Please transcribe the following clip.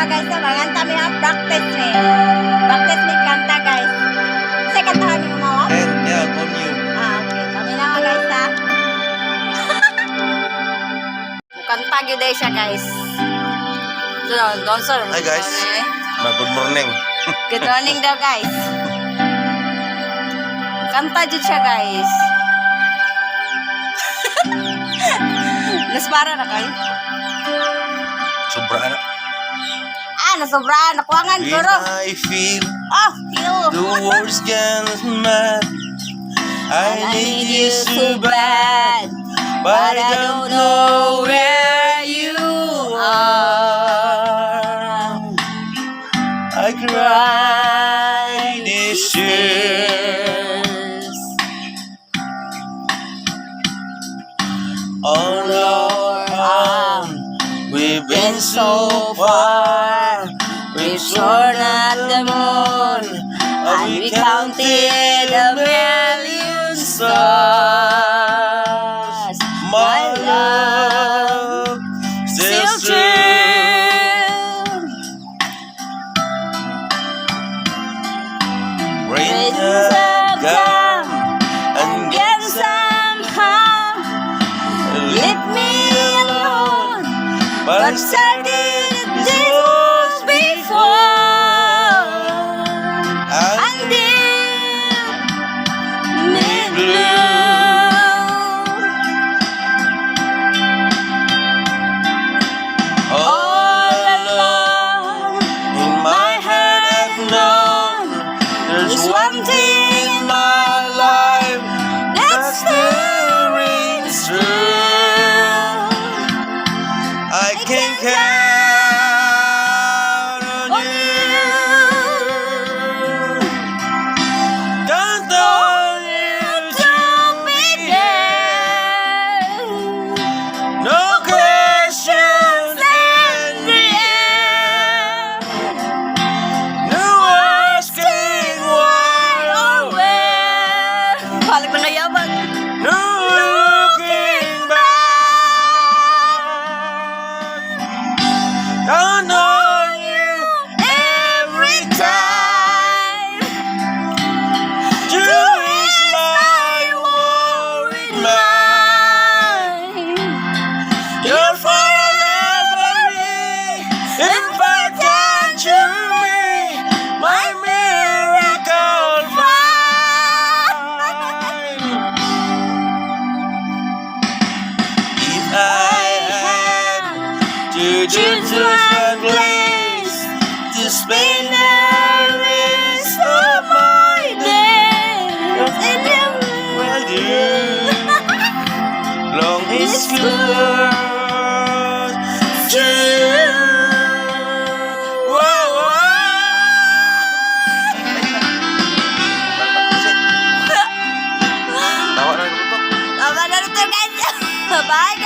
guys, so manganta mi ang practice ni. Practice ni kanta guys. Sa kantahan ni mo Yeah, on you. okay. Kami na mga guys ha. Kanta gyud day siya guys. Don't sir. Hi guys. Good morning. Good morning daw guys. Kanta jud siya guys. Naspara na kayo? Sobra na. Nasobrahan. Nakuangan When guro. I feel Ew. the words get mad, I need you so bad, but I don't know where you are. I cry these tears on our own. We've been so far, we've soared at the moon, and we counted a million stars. My love still true. Rain have come and again somehow leave me alone, but I started this was before, and me blue. All along in my heart I've known there's one thing in my life that still rings true. I can count on you. Count on you to be there. No questions in the air. No asking why or where. Balik na yaman. No looking back. Count on you every time to ease my worried mind. You're forever important to me, my miracle find. If I had to choose one place to spend the rest of my days, with you, long is good to you. Whoa, Tama na ito guys. Bye guys.